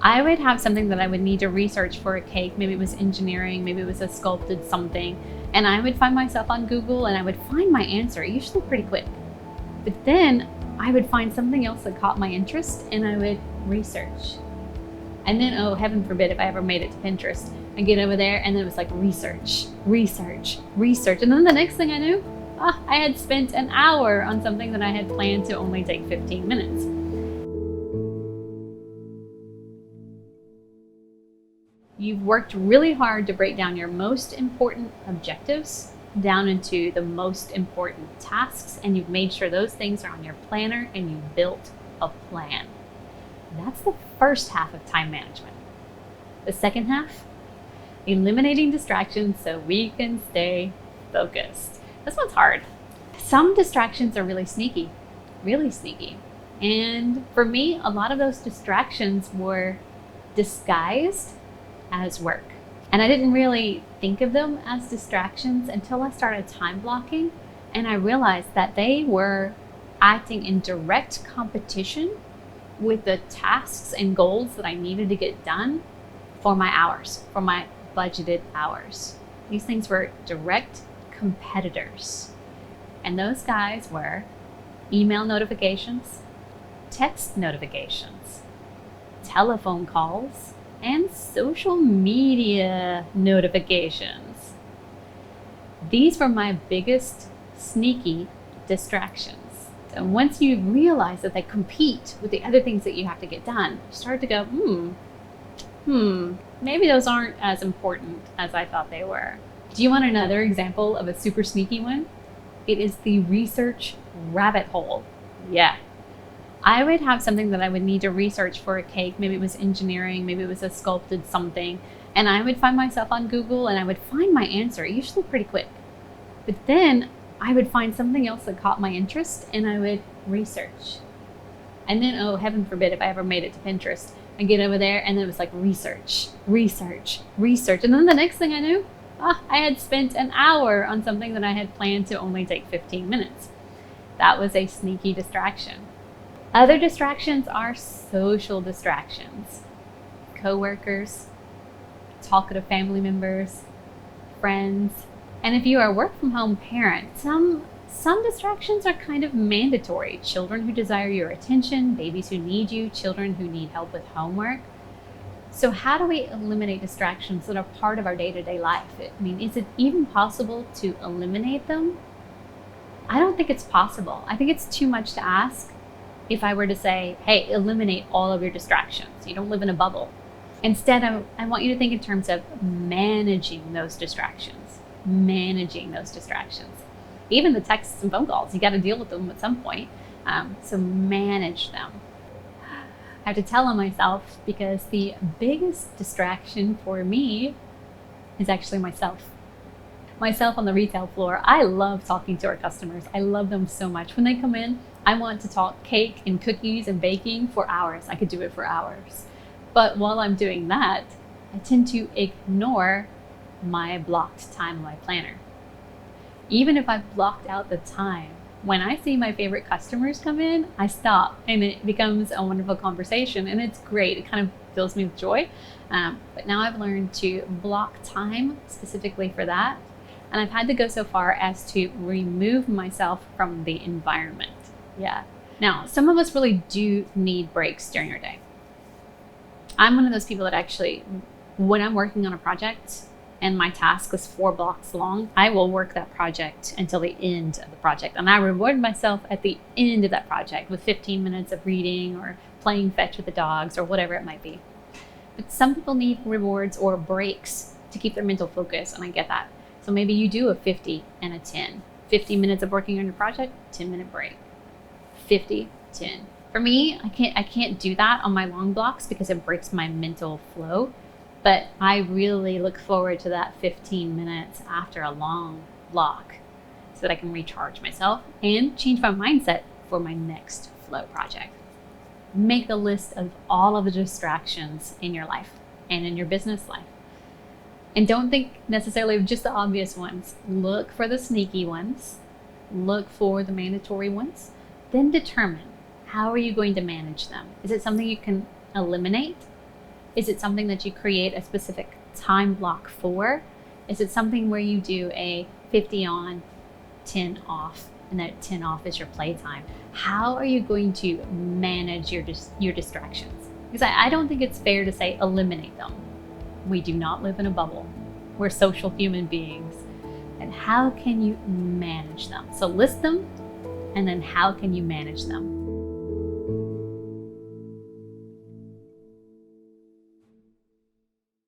I would have something that I would need to research for a cake. Maybe it was engineering, maybe it was a sculpted something. And I would find myself on Google and I would find my answer, usually pretty quick. But then I would find something else that caught my interest and I would research. And then, oh, heaven forbid, if I ever made it to Pinterest, I'd get over there and then it was like research, research, research. And then the next thing I knew, I had spent an hour on something that I had planned to only take 15 minutes. You've worked really hard to break down your most important objectives down into the most important tasks, and you've made sure those things are on your planner and you've built a plan. That's the first half of time management. The second half, eliminating distractions so we can stay focused. This one's hard. Some distractions are really sneaky. And for me, a lot of those distractions were disguised as work. And I didn't really think of them as distractions until I started time blocking, and I realized that they were acting in direct competition with the tasks and goals that I needed to get done for my hours, for my budgeted hours. These things were direct competitors. And those guys were email notifications, text notifications, telephone calls, and social media notifications. These were my biggest sneaky distractions. And once you realize that they compete with the other things that you have to get done, you start to go, maybe those aren't as important as I thought they were. Do you want another example of a super sneaky one? It is the research rabbit hole. Yeah. I would have something that I would need to research for a cake. Maybe it was engineering, maybe it was a sculpted something. And I would find myself on Google and I would find my answer, usually pretty quick. But then I would find something else that caught my interest and I would research. And then, oh, heaven forbid, if I ever made it to Pinterest, I'd get over there and then it was like research, research, research. And then the next thing I knew, I had spent an hour on something that I had planned to only take 15 minutes. That was a sneaky distraction. Other distractions are social distractions. Coworkers, talkative family members, friends. And if you are a work from home parent, some distractions are kind of mandatory. Children who desire your attention, babies who need you, children who need help with homework. So how do we eliminate distractions that are part of our day-to-day life? I mean, is it even possible to eliminate them? I don't think it's possible. I think it's too much to ask if I were to say, hey, eliminate all of your distractions. You don't live in a bubble. Instead, I want you to think in terms of managing those distractions. Even the texts and phone calls, you got to deal with them at some point. So manage them. I have to tell on myself because the biggest distraction for me is actually myself. Myself on the retail floor. I love talking to our customers. I love them so much. When they come in, I want to talk cake and cookies and baking for hours. I could do it for hours. But while I'm doing that, I tend to ignore my blocked time on my planner. Even if I've blocked out the time, when I see my favorite customers come in, I stop and it becomes a wonderful conversation and it's great. It kind of fills me with joy. But now I've learned to block time specifically for that. And I've had to go so far as to remove myself from the environment. Yeah. Now, some of us really do need breaks during our day. I'm one of those people that actually, when I'm working on a project and my task is 4 blocks long, I will work that project until the end of the project. And I reward myself at the end of that project with 15 minutes of reading or playing fetch with the dogs or whatever it might be. But some people need rewards or breaks to keep their mental focus, and I get that. So maybe you do a 50 and a 10. 50 minutes of working on your project, 10-minute break. 50, 10. For me, I can't do that on my long blocks because it breaks my mental flow. But I really look forward to that 15 minutes after a long block so that I can recharge myself and change my mindset for my next flow project. Make a list of all of the distractions in your life and in your business life. And don't think necessarily of just the obvious ones. Look for the sneaky ones. Look for the mandatory ones. Then determine, how are you going to manage them? Is it something you can eliminate? Is it something that you create a specific time block for? Is it something where you do a 50 on, 10 off, and that 10 off is your playtime? How are you going to manage your distractions? Because I don't think it's fair to say eliminate them. We do not live in a bubble. We're social human beings. And how can you manage them? So list them, and then how can you manage them?